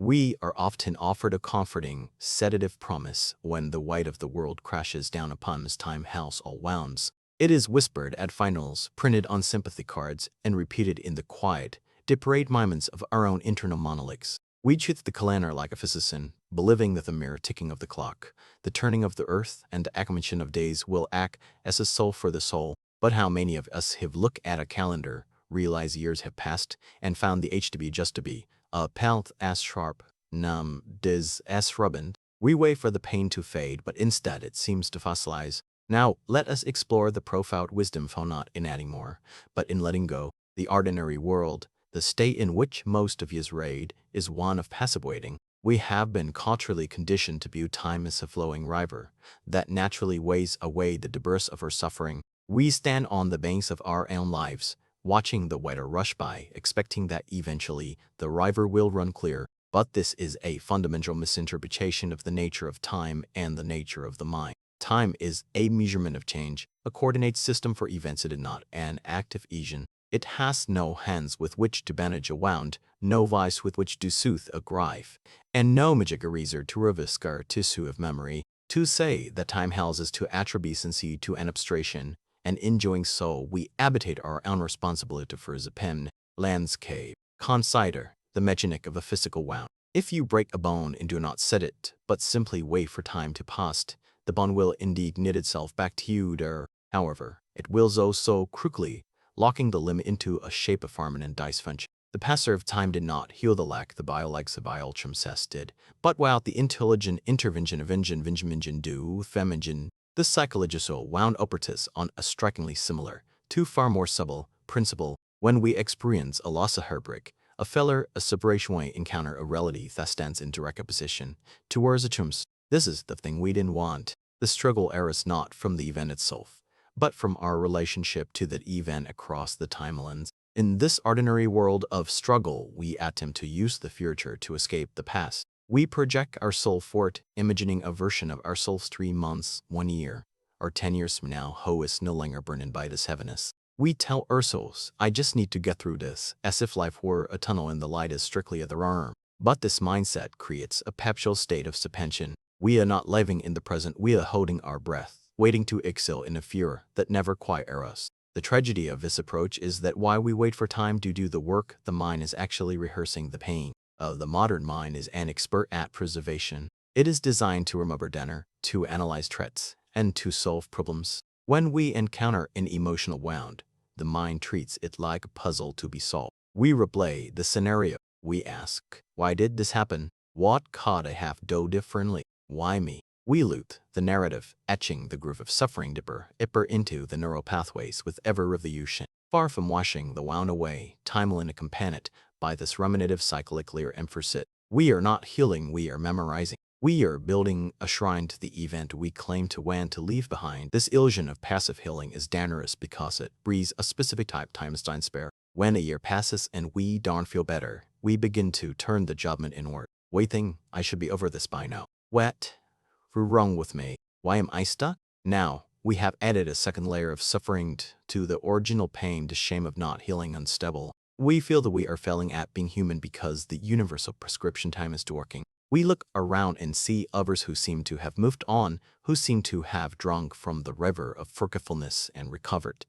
We are often offered a comforting, sedative promise when the weight of the world crashes down upon us. Time has all wounds. It is whispered at finals, printed on sympathy cards, and repeated in the quiet, disparate moments of our own internal monologues. We treat the calendar like a physician, believing that the mere ticking of the clock, the turning of the earth, and the accumulation of days will act as a soul for the soul. But how many of us have looked at a calendar, realized years have passed, and found the age to be just to be, a path as sharp, numb, dis as rubbing? We wait for the pain to fade, but instead it seems to fossilize. Now, let us explore the profound wisdom found not in adding more, but in letting go. The ordinary world, the state in which most of us raid, is one of passive waiting. We have been culturally conditioned to view time as a flowing river that naturally weighs away the debris of our suffering. We stand on the banks of our own lives, watching the water rush by, expecting that eventually the river will run clear. But this is a fundamental misinterpretation of the nature of time and the nature of the mind. Time is a measurement of change, a coordinate system for events. It is not an active agent. It has no hands with which to bandage a wound, no vice with which to soothe a grief, and no magic eraser to revisk our tissue of memory. To say that time helps us to attribucency to an abstraction, and in doing so we abdicate our own responsibility for the pen, landscape. Consider the mechanic of a physical wound. If you break a bone and do not set it, but simply wait for time to pass, the bone will indeed knit itself back to you there. However, it will do so crookedly, locking the limb into a shape of permanent dysfunction. The passage of time did not heal the lack the biolex of biolchum did, but without the intelligent intervention of engine do femengine, the psychological wound operates on a strikingly similar, to far more subtle, principle. When we experience a loss of heartbreak, a failure, a separation, we encounter a reality that stands in direct opposition towards the chums. This is the thing we didn't want. The struggle arises not from the event itself, but from our relationship to that event across the timelines. In this ordinary world of struggle, we attempt to use the future to escape the past. We project our soul forward, imagining a version of ourselves 3 months, 1 year, or 10 years from now who is no longer burdened by this heaviness. We tell ourselves, I just need to get through this, as if life were a tunnel and the light is strictly at the arm. But this mindset creates a perpetual state of suspension. We are not living in the present, we are holding our breath, waiting to exhale in a fear that never quite air us. The tragedy of this approach is that while we wait for time to do the work, the mind is actually rehearsing the pain. The modern mind is an expert at preservation. It is designed to remember dinner, to analyze threats, and to solve problems. When we encounter an emotional wound, the mind treats it like a puzzle to be solved. We replay the scenario. We ask, why did this happen? What could I have done differently? Why me? We loop the narrative, etching the groove of suffering deeper into the neural pathways with every revolution. Far from washing the wound away, timeline accompanied by this ruminative cyclic clear emphasis. We are not healing, we are memorizing. We are building a shrine to the event we claim to want to leave behind. This illusion of passive healing is dangerous because it breeds a specific type time spare. When a year passes and we don't feel better, we begin to turn the judgment inward. Waiting, I should be over this by now. What? Wrong with me? Why am I stuck? Now, we have added a second layer of suffering to the original pain, the shame of not healing unstable. We feel that we are failing at being human because the universal prescription time is working. We look around and see others who seem to have moved on, who seem to have drunk from the river of forgetfulness and recovered.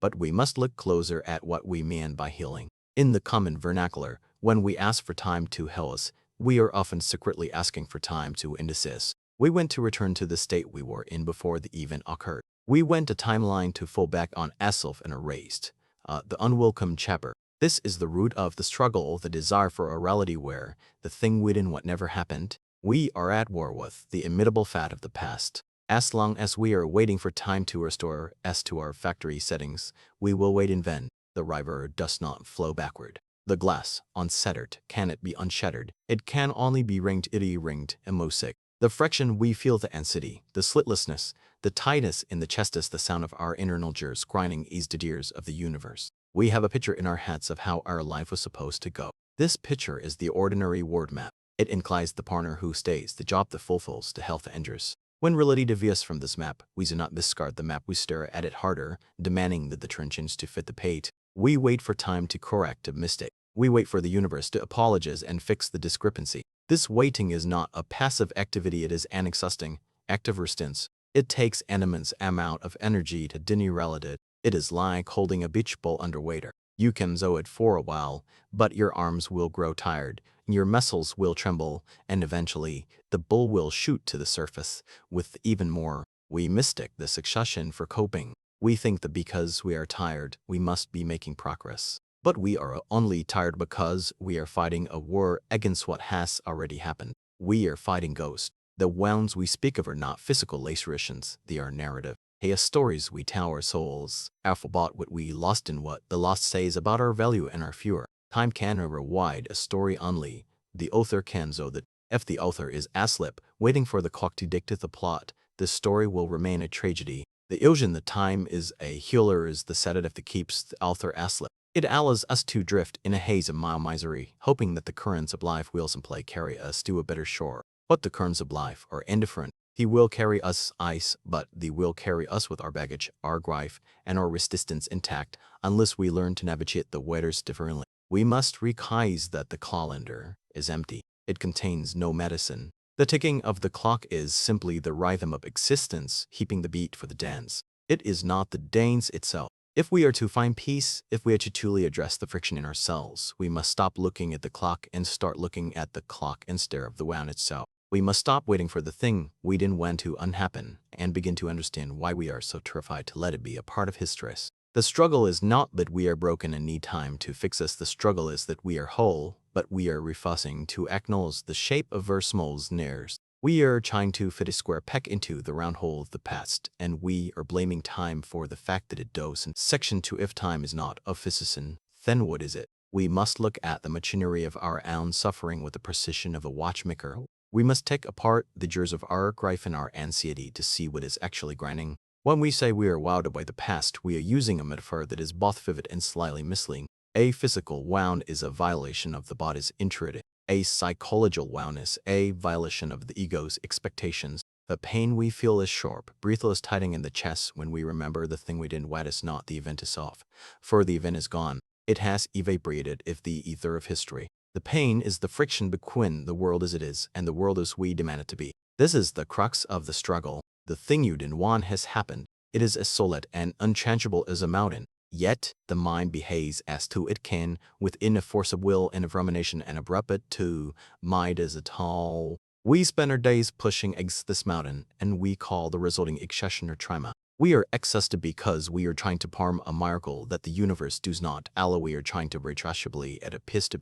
But we must look closer at what we mean by healing. In the common vernacular, when we ask for time to heal us, we are often secretly asking for time to indecise. We want to return to the state we were in before the event occurred. We want a timeline to fall back on ourselves and erased the unwelcome chapter. This is the root of the struggle, the desire for a reality where the thing within what never happened. We are at war with the immutable fact of the past. As long as we are waiting for time to restore us to our factory settings, we will wait in vain. The river does not flow backward. The glass, unshattered, cannot be unshattered. It can only be ringed, ringed, and mosaic. The friction we feel, the anxiety, the slitlessness, the tightness in the chest is the sound of our internal gears grinding ease the gears of the universe. We have a picture in our heads of how our life was supposed to go. This picture is the ordinary word map. It includes the partner who stays, the job that fulfills, the health that endures. When reality deviates from this map, we do not discard the map, we stare at it harder, demanding that the trenches to fit the pate. We wait for time to correct a mistake. We wait for the universe to apologize and fix the discrepancy. This waiting is not a passive activity, it is an exhausting, active resistance. It takes an immense amount of energy to derail it. It is like holding a beach ball underwater. You can zoe it for a while, but your arms will grow tired, your muscles will tremble, and eventually, the bull will shoot to the surface with even more. We mistake this exhaustion for coping. We think that because we are tired, we must be making progress. But we are only tired because we are fighting a war against what has already happened. We are fighting ghosts. The wounds we speak of are not physical lacerations, they are narrative. They are stories we tell our souls, about what we lost and what the lost says about our value and our future. Time can override a story only. The author can, so that if the author is asleep, waiting for the clock to dictate the plot, the story will remain a tragedy. The illusion that time is a healer is the sedative that keeps the author asleep. It allows us to drift in a haze of mild misery, hoping that the currents of life will someday carry us to a better shore. But the currents of life are indifferent. He will carry us ice, but they will carry us with our baggage, our grief, and our resistance intact, unless we learn to navigate the waters differently. We must recognize that the calendar is empty. It contains no medicine. The ticking of the clock is simply the rhythm of existence, keeping the beat for the dance. It is not the dance itself. If we are to find peace, if we are to truly address the friction in ourselves, we must stop looking at the clock and start looking at the clock instead of the wound itself. We must stop waiting for the thing we didn't want to unhappen and begin to understand why we are so terrified to let it be a part of history. The struggle is not that we are broken and need time to fix us. The struggle is that we are whole, but we are refusing to acknowledge the shape of our small snares. We are trying to fit a square peg into the round hole of the past, and we are blaming time for the fact that it does. In Section 2, if time is not a physician, then what is it? We must look at the machinery of our own suffering with the precision of a watchmaker. We must take apart the gears of our grief and our anxiety to see what is actually grinding. When we say we are wowed by the past, we are using a metaphor that is both vivid and slightly misleading. A physical wound is a violation of the body's intuitive. A psychological wound is a violation of the ego's expectations. The pain we feel is sharp, breathless tightening in the chest when we remember the thing we didn't want is not the event itself. For the event is gone. It has evaporated if the ether of history. The pain is the friction between the world as it is and the world as we demand it to be. This is the crux of the struggle. The thing you didn't want has happened. It is as solid and unchangeable as a mountain. Yet, the mind behaves as to it can, within a force of will and of rumination and abrupt it to mind as a tall. We spend our days pushing against this mountain, and we call the resulting exhaustion or trauma. We are exhausted because we are trying to perform a miracle that the universe does not allow. We are trying to retractably at a piece to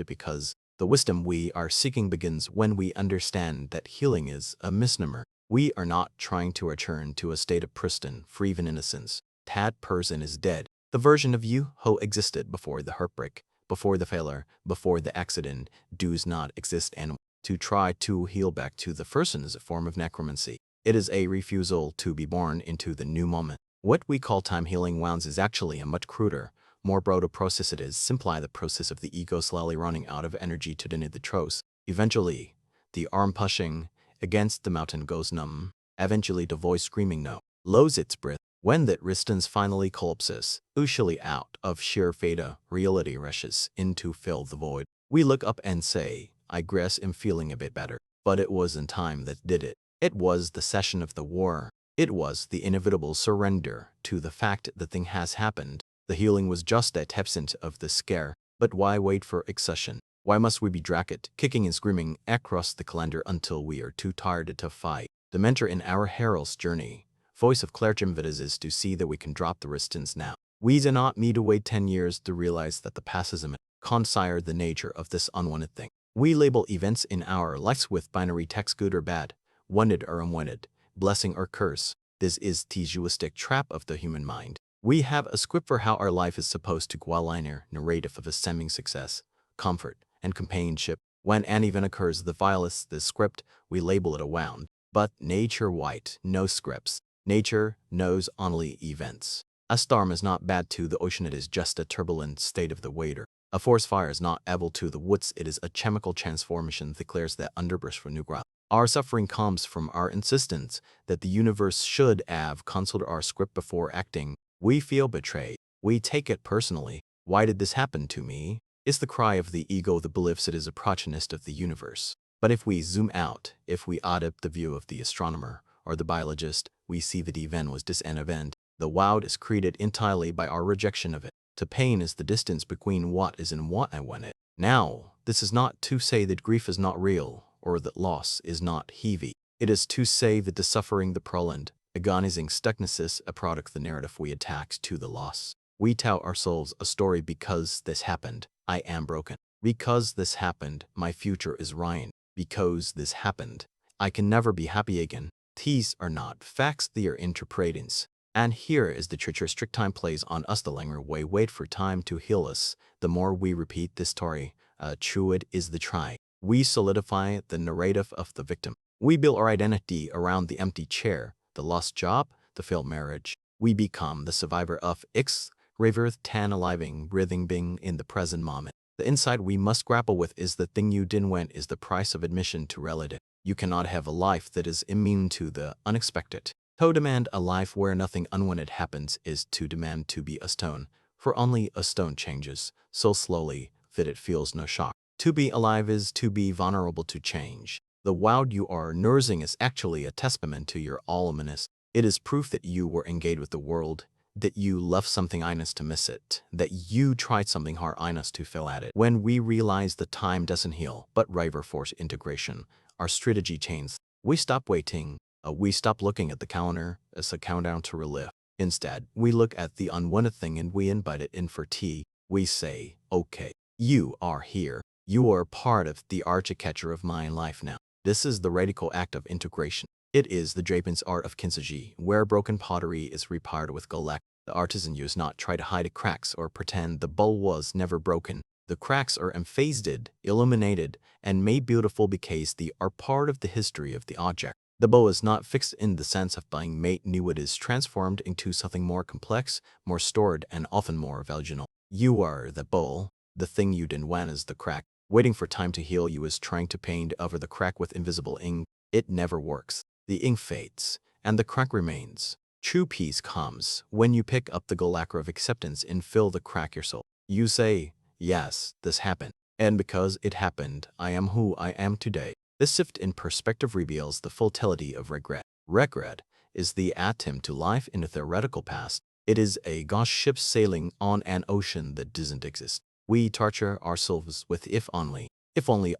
because the wisdom we are seeking begins when we understand that healing is a misnomer. We are not trying to return to a state of pristine, free of innocence. That person is dead. The version of you who existed before the heartbreak, before the failure, before the accident, does not exist anymore. To try to heal back to the person is a form of necromancy. It is a refusal to be born into the new moment. What we call time healing wounds is actually a much cruder, more broader process. It is simply the process of the ego slowly running out of energy to deny the truth. Eventually, the arm pushing against the mountain goes numb. Eventually, the voice screaming no loses its breath. When that resistance finally collapses, usually out of sheer fata, reality rushes in to fill the void. We look up and say, I guess I'm feeling a bit better. But it wasn't time that did it. It was the cessation of the war. It was the inevitable surrender to the fact that the thing has happened. The healing was just that absence of the scare. But why wait for exhaustion? Why must we be dragged, kicking and screaming across the calendar until we are too tired to fight? The mentor in our hero's journey, voice of clairvoyance, is to see that we can drop the resistance now. We do not need to wait 10 years to realize that the past is a consider the nature of this unwanted thing. We label events in our lives with binary text, good or bad, wanted or unwanted, blessing or curse. This is the dualistic trap of the human mind. We have a script for how our life is supposed to go, a linear narrative of ascending success, comfort, and companionship. When an event occurs that violates this script, we label it a wound. But nature white, no scripts. Nature knows only events. A storm is not bad to the ocean, it is just a turbulent state of the water. A forest fire is not evil to the woods, it is a chemical transformation that clears the underbrush for new growth. Our suffering comes from our insistence that the universe should have consulted our script before acting. We feel betrayed. We take it personally. Why did this happen to me? It's the cry of the ego that believes it is a protagonist of the universe. But if we zoom out, if we adopt the view of the astronomer or the biologist, we see that event was this an event. The world is created entirely by our rejection of it. To pain is the distance between what is and what I want it. Now, this is not to say that grief is not real or that loss is not heavy. It is to say that the suffering, the prolonged, agonizing stuckness is a product of the narrative we attach to the loss. We tell ourselves a story because this happened, I am broken. Because this happened, my future is ruined. Because this happened, I can never be happy again. These are not facts, they are interpretations. And here is the treacherous trick time plays on us. The longer we wait for time to heal us, the more we repeat this story. True it is the try. We solidify the narrative of the victim. We build our identity around the empty chair, the lost job, the failed marriage. We become the survivor of X, raveth tan aliving, breathing being in the present moment. The insight we must grapple with is the thing you didn't want is the price of admission to relative. You cannot have a life that is immune to the unexpected. To demand a life where nothing unwanted happens is to demand to be a stone, for only a stone changes so slowly that it feels no shock. To be alive is to be vulnerable to change. The world you are nursing is actually a testament to your alumnus. It is proof that you were engaged with the world, that you left something honest to miss it, that you tried something hard honest to fail at it. When we realize that time doesn't heal, but rather force integration, our strategy changes. We stop waiting. We stop looking at the calendar as a countdown to relive. Instead, we look at the unwanted thing and we invite it in for tea. We say, okay, you are here. You are part of the architecture of my life now. This is the radical act of integration. It is the Japanese art of kintsugi, where broken pottery is repaired with golak. The artisan does not try to hide the cracks or pretend the bowl was never broken. The cracks are emphasized, illuminated, and made beautiful because they are part of the history of the object. The bowl is not fixed in the sense of being made new. It is transformed into something more complex, more stored, and often more valuable. You are the bowl. The thing you didn't want is the crack. Waiting for time to heal you is trying to paint over the crack with invisible ink. It never works. The ink fades, and the crack remains. True peace comes when you pick up the lacquer of acceptance and fill the crack yourself. You say, yes, this happened. And because it happened, I am who I am today. This shift in perspective reveals the futility of regret. Regret is the attempt to live in a theoretical past. It is a ghost ship sailing on an ocean that doesn't exist. We torture ourselves with if only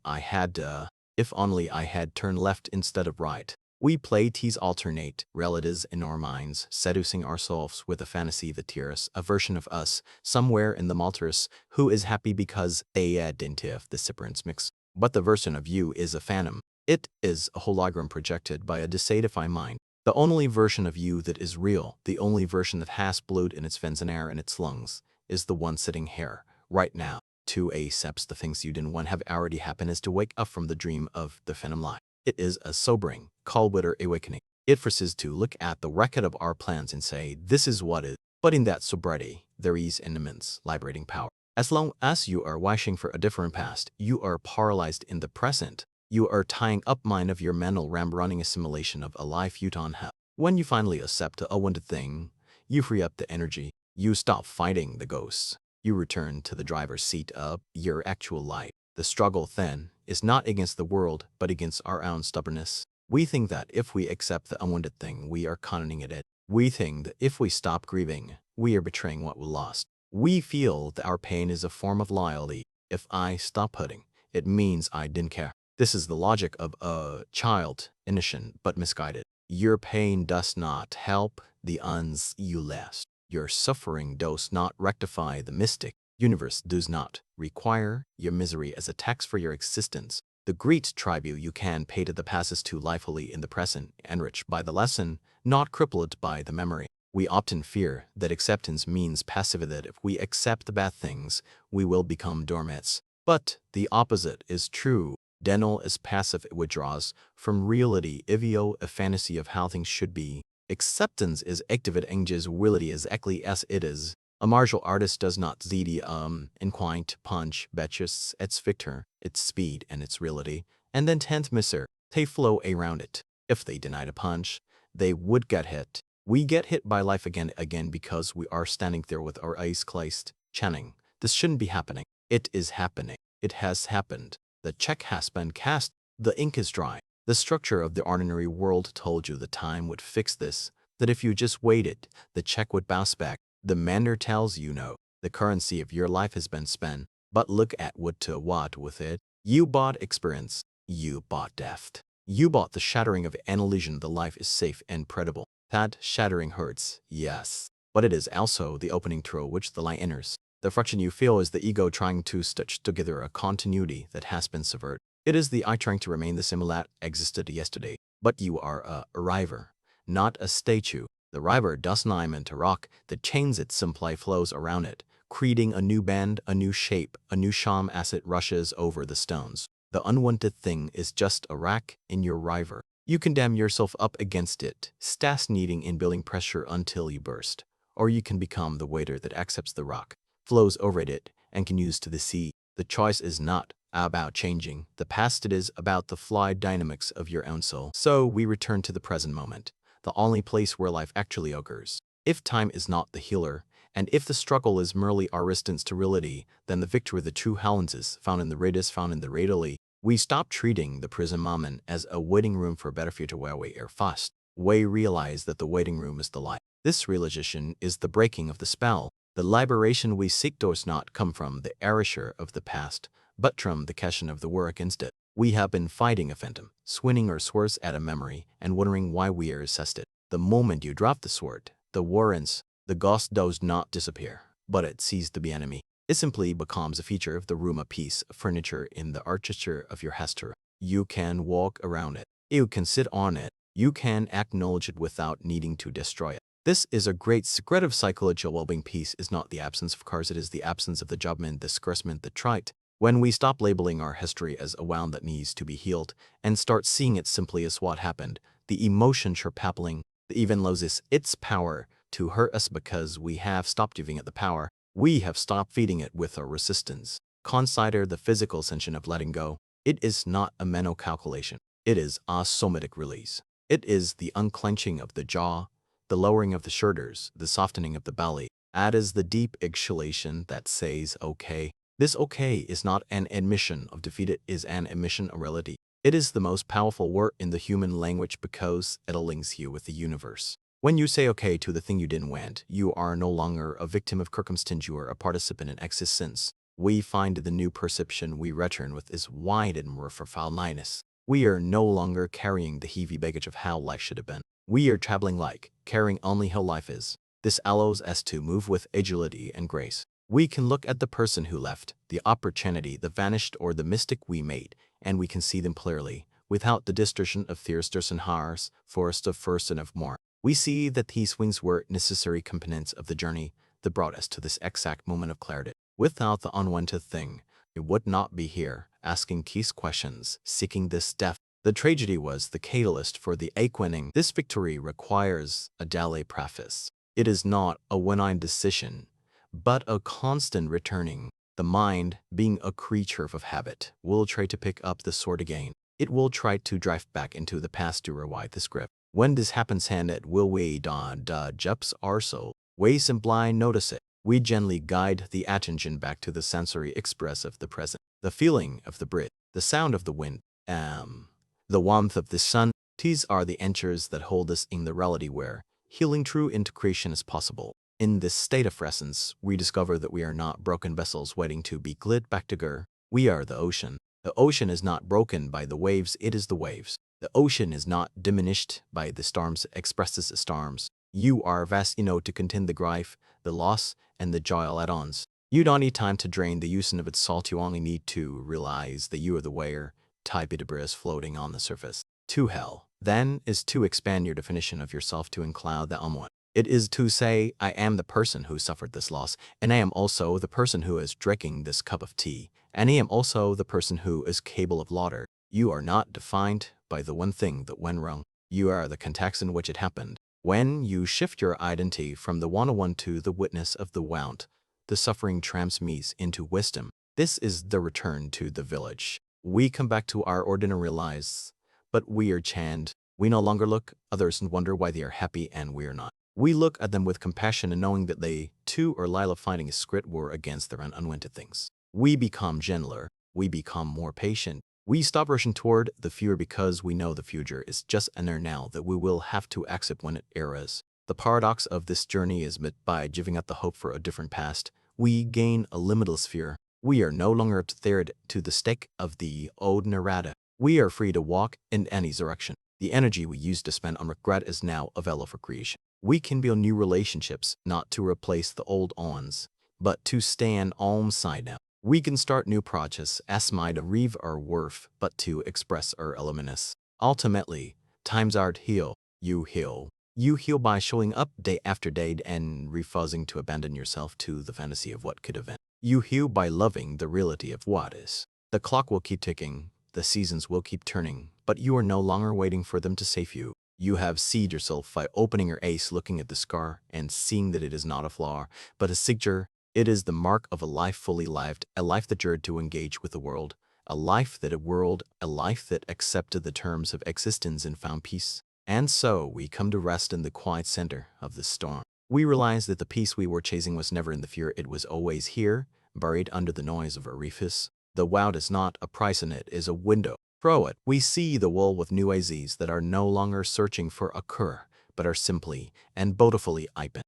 I had turned left instead of right. We play these alternate realities in our minds, seducing ourselves with a fantasy that tears a version of us somewhere in the multiverse who is happy because they didn't have the separance mix. But the version of you is a phantom. It is a hologram projected by a dissatisfied mind. The only version of you that is real, the only version that has blood in its veins and air in its lungs, is the one sitting here, right now. To accept the things you didn't want have already happened is to wake up from the dream of the phantom life. It is a sobering, cold-bitter awakening. It forces to look at the record of our plans and say, this is what is. But in that sobriety, there is an immense liberating power. As long as you are wishing for a different past, you are paralyzed in the present. You are tying up mind of your mental RAM running a simulation of a life you don't have. When you finally accept a wanted thing, you free up the energy. You stop fighting the ghosts. You return to the driver's seat of your actual life. The struggle, then, is not against the world, but against our own stubbornness. We think that if we accept the unwanted thing, we are conning it. We think that if we stop grieving, we are betraying what we lost. We feel that our pain is a form of loyalty. If I stop hurting, it means I didn't care. This is the logic of a child, innocent but misguided. Your pain does not help the uns you lost. Your suffering does not rectify the mystic. Universe does not require your misery as a tax for your existence. The great tribute you can pay to the past is to live fully in the present, enriched by the lesson, not crippled by the memory. We often fear that acceptance means passivity, that if we accept the bad things, we will become doormats. But the opposite is true. Denial is passive, it withdraws from reality, evio a fantasy of how things should be. Acceptance is active, it engages reality exactly as it is. A martial artist does not see the inquint punch, betches its victor, its speed, and its reality, and then tend misser. They flow around it. If they denied a punch, they would get hit. We get hit by life again because we are standing there with our eyes closed, chanting, this shouldn't be happening. It is happening. It has happened. The check has been cast. The ink is dry. The structure of the ordinary world told you the time would fix this, that if you just waited, the check would bounce back. The manner tells you no. The currency of your life has been spent, but look at what with it. You bought experience. You bought depth. You bought the shattering of an illusion the life is safe and predictable. That shattering hurts, yes, but it is also the opening through which the light enters. The friction you feel is the ego trying to stitch together a continuity that has been severed. It is the I trying to remain the same that existed yesterday. But you are a arriver, not a statue. The arriver does not mean to rock. The chains it simply flows around it, creating a new band, a new shape, a new charm as it rushes over the stones. The unwanted thing is just a rack in your river. You condemn yourself up against it, stagnating in building pressure until you burst. Or you can become the waiter that accepts the rock, flows over it, and can use to the sea. The choice is not about changing the past, it is about the fluid dynamics of your own soul. So we return to the present moment, the only place where life actually occurs. If time is not the healer, and if the struggle is merely our resistance to reality, then the victory of the true Helens is found in the radius, found in the radially. We stop treating the prison moment as a waiting room for a better future where we are fast. We realize that the waiting room is the light. This realization is the breaking of the spell. The liberation we seek does not come from the erasure of the past, but from the question of the war against it. We have been fighting a phantom, swinging our swords at a memory, and wondering why we are assessed it. The moment you drop the sword, the war ends. The ghost does not disappear, but it ceases to be enemy. It simply becomes a feature of the room, a piece of furniture in the architecture of your Hester. You can walk around it. You can sit on it. You can acknowledge it without needing to destroy it. This is a great secret of psychological well-being. Peace is not the absence of cars, it is the absence of the judgment, the discouragement, the trite. When we stop labeling our history as a wound that needs to be healed and start seeing it simply as what happened, the emotion sharp-pappling, that even loses its power to hurt us because we have stopped giving it the power. We have stopped feeding it with our resistance. Consider the physical sensation of letting go. It is not a mental calculation. It is a somatic release. It is the unclenching of the jaw, the lowering of the shoulders, the softening of the belly. That is the deep exhalation that says, okay. This okay is not an admission of defeat, it is an admission of reality. It is the most powerful word in the human language because it links you with the universe. When you say okay to the thing you didn't want, you are no longer a victim of circumstance, you are a participant in existence. We find the new perception we return with is wide and more for foulness. We are no longer carrying the heavy baggage of how life should have been. We are traveling like, carrying only how life is. This allows us to move with agility and grace. We can look at the person who left, the opportunity that vanished, or the mistake we made, and we can see them clearly, without the distortion of thirsters and horrors, forest of first and of more. We see that these swings were necessary components of the journey that brought us to this exact moment of clarity. Without the unwanted thing, we would not be here, asking these questions, seeking this depth. The tragedy was the catalyst for the awakening. This victory requires a daily preface. It is not a one-time decision, but a constant returning. The mind, being a creature of habit, will try to pick up the sword again. It will try to drive back into the past to rewind the script. When this happens, and it will weigh down the depths our soul, we simply notice it. We gently guide the attention back to the sensory express of the present, the feeling of the breath, the sound of the wind, the warmth of the sun. These are the anchors that hold us in the reality where healing true integration is possible. In this state of presence, we discover that we are not broken vessels waiting to be glued back together. We are the ocean. The ocean is not broken by the waves, it is the waves. The ocean is not diminished by the storms, it expresses the storms. You are vast enough to contain the grief, the loss, and the joy all at once. You don't need time to drain the ocean of its salt, you only need to realize that you are the where, type of debris floating on the surface. To hell, then, is to expand your definition of yourself to include the unwanted. It is to say, I am the person who suffered this loss, and I am also the person who is drinking this cup of tea, and I am also the person who is capable of laughter. You are not defined by the one thing that went wrong. You are the context in which it happened. When you shift your identity from the one-on-one to the witness of the wound, the suffering transmutes into wisdom. This is the return to the village. We come back to our ordinary lives, but we are chained. We no longer look at others and wonder why they are happy and we are not. We look at them with compassion and knowing that they, too, are liable finding a script war against their own unwanted things. We become gentler. We become more patient. We stop rushing toward the future because we know the future is just an air now that we will have to accept when it arrives. The paradox of this journey is that by giving up the hope for a different past, we gain a limitless fear. We are no longer tethered to the stake of the old narrative. We are free to walk in any direction. The energy we used to spend on regret is now available for creation. We can build new relationships, not to replace the old ones, but to stand alongside them. We can start new projects as might reave our worth, but to express our elementness. Ultimately, times art heal. You heal. You heal by showing up day after day and refusing to abandon yourself to the fantasy of what could have been. You heal by loving the reality of what is. The clock will keep ticking, the seasons will keep turning, but you are no longer waiting for them to save you. You have seed yourself by opening your eyes, looking at the scar, and seeing that it is not a flaw, but a signature. It is the mark of a life fully lived, a life that dared to engage with the world, a life that accepted the terms of existence and found peace. And so we come to rest in the quiet center of the storm. We realize that the peace we were chasing was never in the fear, it was always here, buried under the noise of a reefus. The wild is not a price in it, is a window. Through it, we see the world with new eyes that are no longer searching for a cure, but are simply and bountifully open.